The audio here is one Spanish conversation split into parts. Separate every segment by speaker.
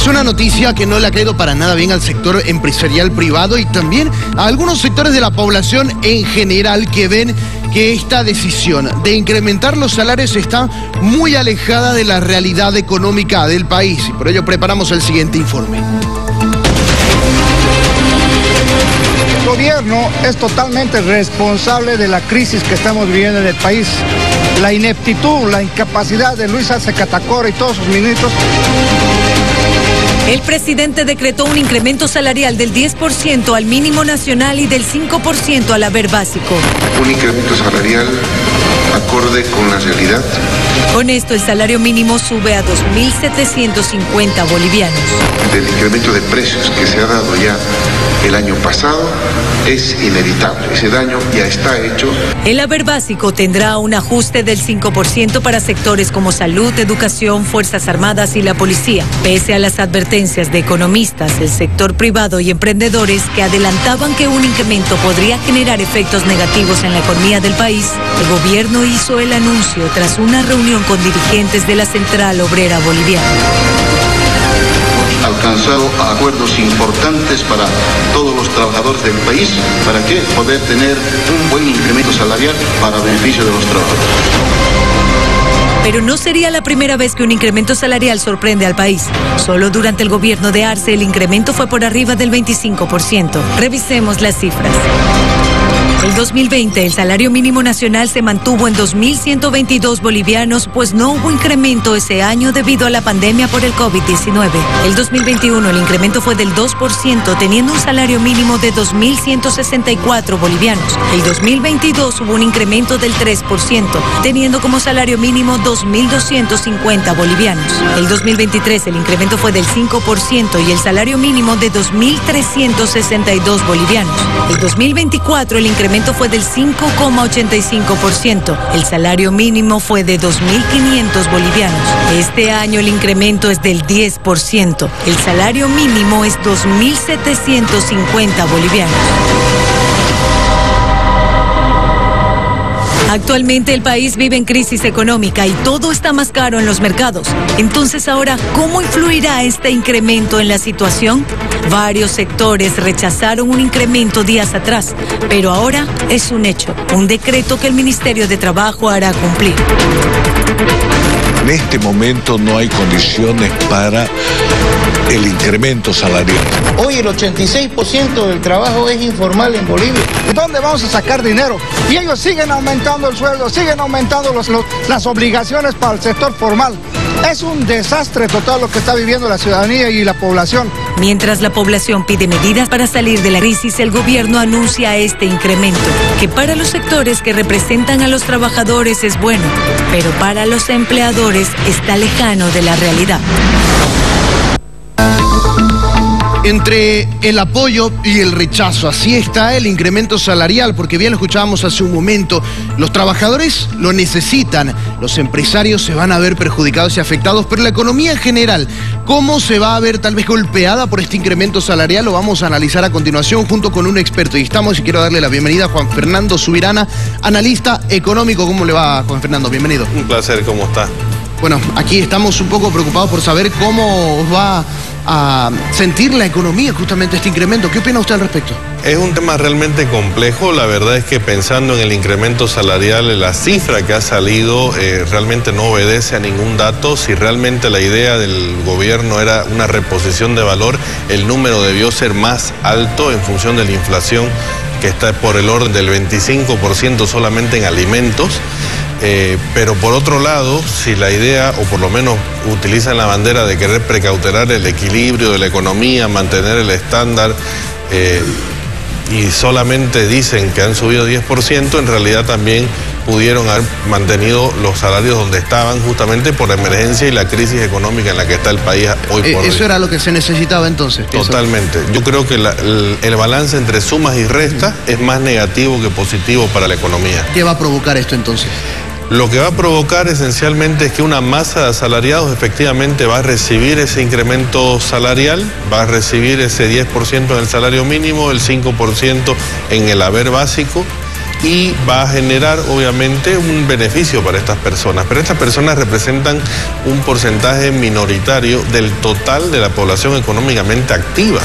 Speaker 1: Es una noticia que no le ha caído para nada bien al sector empresarial privado y también a algunos sectores de la población en general que ven que esta decisión de incrementar los salarios está muy alejada de la realidad económica del país. Y por ello preparamos el siguiente informe.
Speaker 2: El gobierno es totalmente responsable de la crisis que estamos viviendo en el país. La ineptitud, la incapacidad de Luis Arce Catacora y todos sus ministros.
Speaker 3: El presidente decretó un incremento salarial del 10% al mínimo nacional y del 5% al haber básico.
Speaker 4: Un incremento salarial acorde con la realidad.
Speaker 3: Con esto el salario mínimo sube a 2.750 bolivianos.
Speaker 4: El incremento de precios que se ha dado ya el año pasado es inevitable. Ese daño ya está hecho.
Speaker 3: El haber básico tendrá un ajuste del 5% para sectores como salud, educación, Fuerzas Armadas y la policía. Pese a las advertencias de economistas, el sector privado y emprendedores que adelantaban que un incremento podría generar efectos negativos en la economía del país, el gobierno hizo el anuncio tras una reunión con dirigentes de la Central Obrera Boliviana.
Speaker 4: Alcanzado acuerdos importantes para todos los trabajadores del país, para que poder tener un buen incremento salarial para beneficio de los trabajadores.
Speaker 3: Pero no sería la primera vez que un incremento salarial sorprende al país. Solo durante el gobierno de Arce el incremento fue por arriba del 25%. Revisemos las cifras. El 2020 el salario mínimo nacional se mantuvo en 2.122 bolivianos, pues no hubo incremento ese año debido a la pandemia por el COVID-19. El 2021 el incremento fue del 2%, teniendo un salario mínimo de 2.164 bolivianos. El 2022 hubo un incremento del 3%, teniendo como salario mínimo 2.250 bolivianos. El 2023 el incremento fue del 5% y el salario mínimo de 2.362 bolivianos. El 2024 el incremento fue del 5,85%. El salario mínimo fue de 2.500 bolivianos. Este año el incremento es del 10%. El salario mínimo es 2.750 bolivianos. Actualmente el país vive en crisis económica y todo está más caro en los mercados. Entonces ahora, ¿cómo influirá este incremento en la situación? Varios sectores rechazaron un incremento días atrás, pero ahora es un hecho, un decreto que el Ministerio de Trabajo hará cumplir.
Speaker 5: En este momento no hay condiciones para el incremento salarial.
Speaker 6: Hoy el 86% del trabajo es informal en Bolivia.
Speaker 2: ¿De dónde vamos a sacar dinero? Y ellos siguen aumentando el sueldo, siguen aumentando las obligaciones para el sector formal. Es un desastre total lo que está viviendo la ciudadanía y la población.
Speaker 3: Mientras la población pide medidas para salir de la crisis, el gobierno anuncia este incremento, que para los sectores que representan a los trabajadores es bueno, pero para los empleadores está lejano de la realidad.
Speaker 1: Entre el apoyo y el rechazo, así está el incremento salarial, porque bien lo escuchábamos hace un momento, los trabajadores lo necesitan, los empresarios se van a ver perjudicados y afectados, pero la economía en general, ¿cómo se va a ver tal vez golpeada por este incremento salarial? Lo vamos a analizar a continuación junto con un experto. Y quiero darle la bienvenida a Juan Fernando Subirana, analista económico. ¿Cómo le va, Juan Fernando? Bienvenido.
Speaker 7: Un placer, ¿cómo está?
Speaker 1: Bueno, aquí estamos un poco preocupados por saber cómo va a sentir la economía justamente este incremento. ¿Qué opina usted al respecto?
Speaker 7: Es un tema realmente complejo. La verdad es que pensando en el incremento salarial, la cifra que ha salido realmente no obedece a ningún dato. Si realmente la idea del gobierno era una reposición de valor, el número debió ser más alto en función de la inflación, que está por el orden del 25% solamente en alimentos. Pero por otro lado, si la idea, o por lo menos utilizan la bandera de querer precautelar el equilibrio de la economía, mantener el estándar, y solamente dicen que han subido 10%, en realidad también pudieron haber mantenido los salarios donde estaban justamente por la emergencia y la crisis económica en la que está el país hoy por hoy.
Speaker 1: ¿Eso era lo que se necesitaba entonces?
Speaker 7: Totalmente. Yo creo que el balance entre sumas y restas es más negativo que positivo para la economía.
Speaker 1: ¿Qué va a provocar esto entonces?
Speaker 7: Lo que va a provocar esencialmente es que una masa de asalariados efectivamente va a recibir ese incremento salarial, va a recibir ese 10% en el salario mínimo, el 5% en el haber básico, y va a generar obviamente un beneficio para estas personas, pero estas personas representan un porcentaje minoritario del total de la población económicamente activa.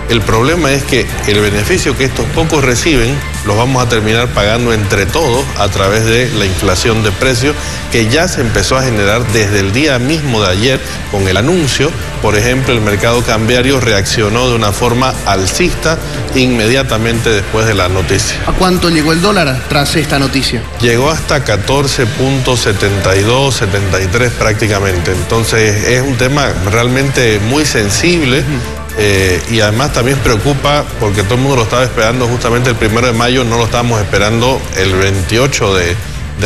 Speaker 7: El problema es que el beneficio que estos pocos reciben los vamos a terminar pagando entre todos a través de la inflación de precios que ya se empezó a generar desde el día mismo de ayer con el anuncio. Por ejemplo, el mercado cambiario reaccionó de una forma alcista inmediatamente después de la noticia.
Speaker 1: ¿A cuánto llegó el dólar tras esta noticia?
Speaker 7: Llegó hasta 14.72, 73 prácticamente. Entonces es un tema realmente muy sensible. Y además también preocupa porque todo el mundo lo estaba esperando justamente el 1 de mayo, no lo estábamos esperando el 28 de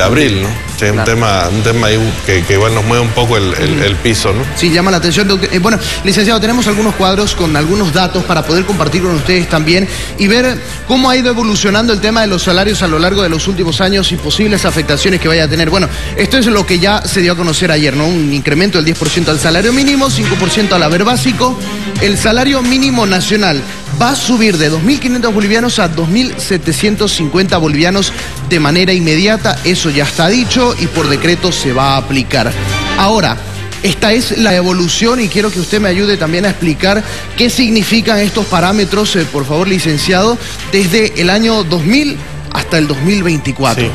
Speaker 7: abril, ¿no? Sí, claro. un tema ahí que igual nos mueve un poco el piso, ¿no?
Speaker 1: Sí, llama la atención. Bueno, licenciado, tenemos algunos cuadros con algunos datos para poder compartir con ustedes también y ver cómo ha ido evolucionando el tema de los salarios a lo largo de los últimos años y posibles afectaciones que vaya a tener. Bueno, esto es lo que ya se dio a conocer ayer, ¿no? Un incremento del 10% al salario mínimo, 5% al haber básico. El salario mínimo nacional va a subir de 2.500 bolivianos a 2.750 bolivianos de manera inmediata. Eso ya está dicho y por decreto se va a aplicar. Ahora, esta es la evolución y quiero que usted me ayude también a explicar qué significan estos parámetros, por favor, licenciado, desde el año 2000 hasta el 2024. Sí.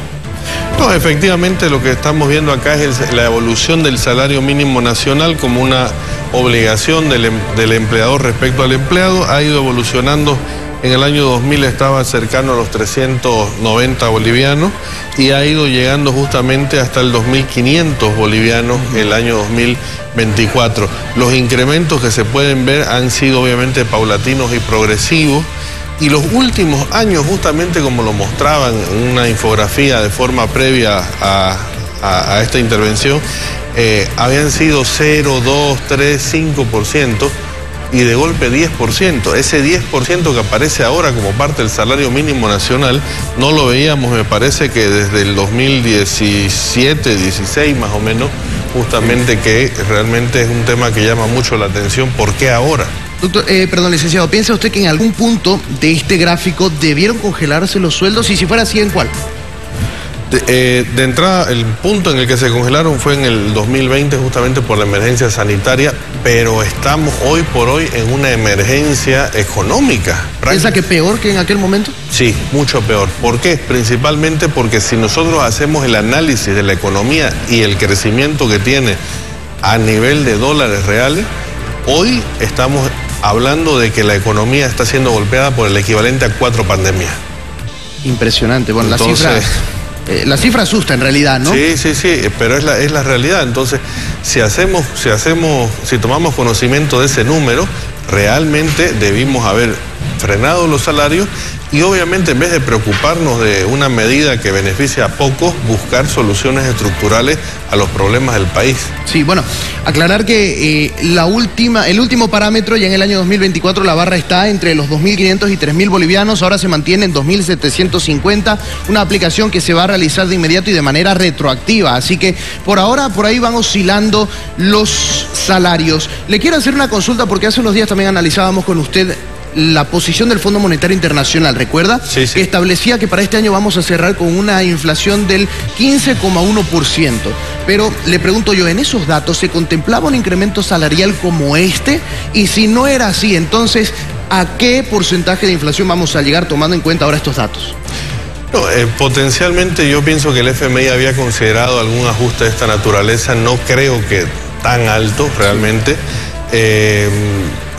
Speaker 7: No, efectivamente lo que estamos viendo acá es la evolución del salario mínimo nacional como una obligación del empleador respecto al empleado. Ha ido evolucionando. En el año 2000 estaba cercano a los 390 bolivianos y ha ido llegando justamente hasta el 2.500 bolivianos el año 2024. Los incrementos que se pueden ver han sido obviamente paulatinos y progresivos. Y los últimos años, justamente como lo mostraban en una infografía de forma previa a esta intervención, habían sido 0, 2, 3, 5% y de golpe 10%. Ese 10% que aparece ahora como parte del salario mínimo nacional, no lo veíamos, me parece que desde el 2017, 16 más o menos, justamente que realmente es un tema que llama mucho la atención. ¿Por qué ahora?
Speaker 1: Doctor, perdón, licenciado, ¿piensa usted que en algún punto de este gráfico debieron congelarse los sueldos? Y si fuera así, ¿en cuál?
Speaker 7: De entrada, el punto en el que se congelaron fue en el 2020, justamente por la emergencia sanitaria, pero estamos hoy por hoy en una emergencia económica.
Speaker 1: ¿Piensa que peor que en aquel momento?
Speaker 7: Sí, mucho peor. ¿Por qué? Principalmente porque si nosotros hacemos el análisis de la economía y el crecimiento que tiene a nivel de dólares reales, hoy estamos hablando de que la economía está siendo golpeada por el equivalente a 4 pandemias.
Speaker 1: Impresionante. Bueno, entonces, la cifra asusta en realidad, ¿no?
Speaker 7: Sí, pero es la realidad. Entonces, si tomamos conocimiento de ese número, realmente debimos haber frenado los salarios y obviamente en vez de preocuparnos de una medida que beneficia a pocos, buscar soluciones estructurales a los problemas del país.
Speaker 1: Sí, bueno, aclarar que el último parámetro, ya en el año 2024 la barra está entre los 2.500 y 3.000 bolivianos, ahora se mantiene en 2.750, una aplicación que se va a realizar de inmediato y de manera retroactiva, así que por ahora por ahí van oscilando los salarios. Le quiero hacer una consulta porque hace unos días también analizábamos con usted la posición del Fondo Monetario Internacional, ¿recuerda?
Speaker 7: Sí.
Speaker 1: Que establecía que para este año vamos a cerrar con una inflación del 15,1%. Pero le pregunto yo, ¿en esos datos se contemplaba un incremento salarial como este? Y si no era así, entonces, ¿a qué porcentaje de inflación vamos a llegar tomando en cuenta ahora estos datos?
Speaker 7: No, potencialmente yo pienso que el FMI había considerado algún ajuste de esta naturaleza, no creo que tan alto realmente.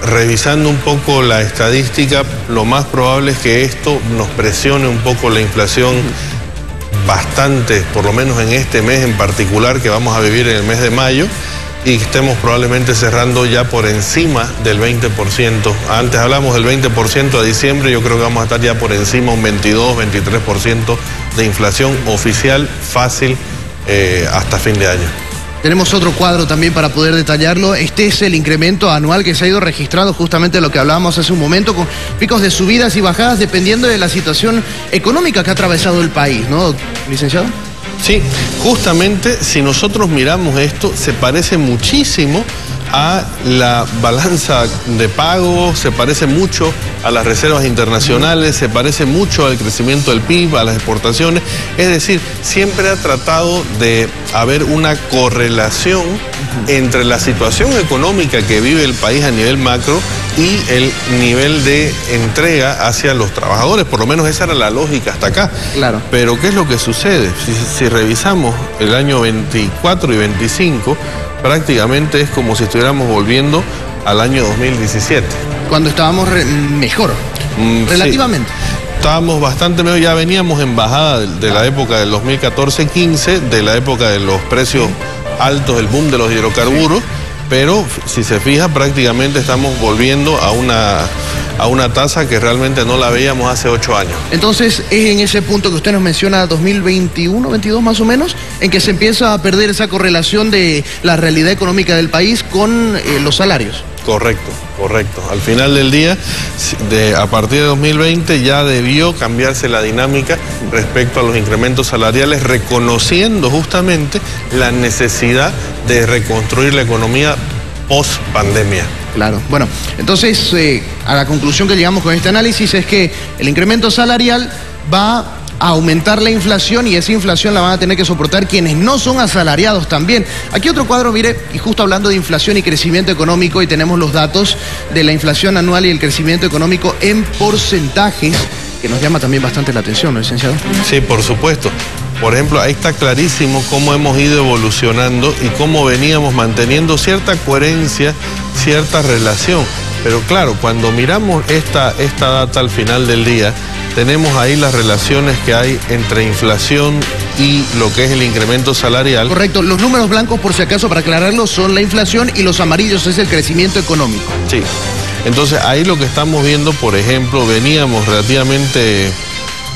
Speaker 7: Revisando un poco la estadística, lo más probable es que esto nos presione un poco la inflación bastante, por lo menos en este mes en particular que vamos a vivir en el mes de mayo, y estemos probablemente cerrando ya por encima del 20%. Antes hablamos del 20% a diciembre, yo creo que vamos a estar ya por encima un 22, 23% de inflación oficial fácil hasta fin de año.
Speaker 1: Tenemos otro cuadro también para poder detallarlo. Este es el incremento anual que se ha ido registrando, justamente lo que hablábamos hace un momento, con picos de subidas y bajadas dependiendo de la situación económica que ha atravesado el país, ¿no, licenciado?
Speaker 7: Sí, justamente si nosotros miramos esto, se parece muchísimo a la balanza de pago, se parece mucho a las reservas internacionales, se parece mucho al crecimiento del PIB, a las exportaciones. Es decir, siempre ha tratado de haber una correlación entre la situación económica que vive el país a nivel macro y el nivel de entrega hacia los trabajadores. Por lo menos esa era la lógica hasta acá.
Speaker 1: Claro.
Speaker 7: Pero ¿qué es lo que sucede? Si revisamos el año 24 y 25, prácticamente es como si estuviéramos volviendo al año 2017.
Speaker 1: Cuando estábamos mejor, relativamente.
Speaker 7: Sí. Estábamos bastante mejor, ya veníamos en bajada de la época del 2014-15, de la época de los precios altos, el boom de los hidrocarburos, pero si se fija prácticamente estamos volviendo a una tasa que realmente no la veíamos hace 8 años.
Speaker 1: Entonces es en ese punto que usted nos menciona, 2021, 22 más o menos, en que se empieza a perder esa correlación de la realidad económica del país con los salarios.
Speaker 7: Correcto, correcto. Al final del día, a partir de 2020 ya debió cambiarse la dinámica respecto a los incrementos salariales, reconociendo justamente la necesidad de reconstruir la economía post pandemia.
Speaker 1: Claro. Bueno, entonces a la conclusión que llegamos con este análisis es que el incremento salarial va a aumentar la inflación y esa inflación la van a tener que soportar quienes no son asalariados también. Aquí otro cuadro, mire, y justo hablando de inflación y crecimiento económico, y tenemos los datos de la inflación anual y el crecimiento económico en porcentajes, que nos llama también bastante la atención, ¿no, licenciado?
Speaker 7: Sí, por supuesto. Por ejemplo, ahí está clarísimo cómo hemos ido evolucionando y cómo veníamos manteniendo cierta coherencia, cierta relación. Pero claro, cuando miramos esta data al final del día, tenemos ahí las relaciones que hay entre inflación y lo que es el incremento salarial.
Speaker 1: Correcto, los números blancos, por si acaso, para aclararlo, son la inflación y los amarillos es el crecimiento económico.
Speaker 7: Sí, entonces ahí lo que estamos viendo, por ejemplo, veníamos relativamente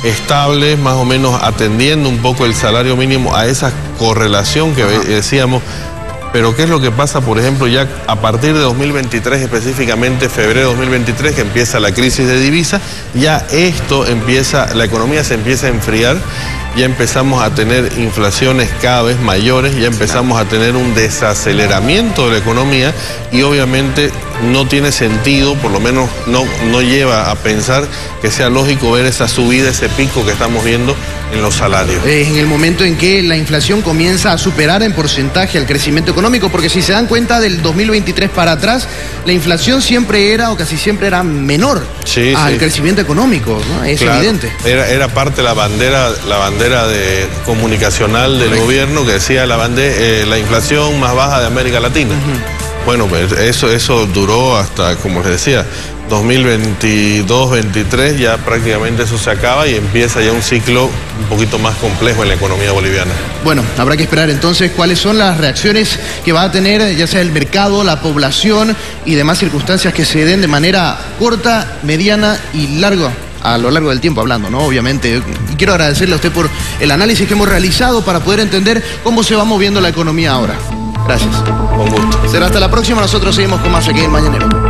Speaker 7: estables, más o menos atendiendo un poco el salario mínimo a esa correlación que decíamos. Pero ¿qué es lo que pasa, por ejemplo, ya a partir de 2023, específicamente febrero de 2023, que empieza la crisis de divisa, ya la economía se empieza a enfriar, ya empezamos a tener inflaciones cada vez mayores, ya empezamos a tener un desaceleramiento de la economía y obviamente no tiene sentido, por lo menos no lleva a pensar que sea lógico ver esa subida, ese pico que estamos viendo en los salarios.
Speaker 1: En el momento en que la inflación comienza a superar en porcentaje al crecimiento económico, porque si se dan cuenta del 2023 para atrás, la inflación siempre era o casi siempre era menor al crecimiento económico, ¿no? Es evidente.
Speaker 7: Era parte de la bandera comunicacional del gobierno que decía la inflación más baja de América Latina. Bueno, pues eso duró hasta, como les decía, 2022-23, ya prácticamente eso se acaba y empieza ya un ciclo un poquito más complejo en la economía boliviana.
Speaker 1: Bueno, habrá que esperar entonces cuáles son las reacciones que va a tener ya sea el mercado, la población y demás circunstancias que se den de manera corta, mediana y larga, a lo largo del tiempo hablando, ¿no? Obviamente. Y quiero agradecerle a usted por el análisis que hemos realizado para poder entender cómo se va moviendo la economía ahora. Gracias.
Speaker 7: Con gusto.
Speaker 1: Será hasta la próxima. Nosotros seguimos con más aquí en Mañanero.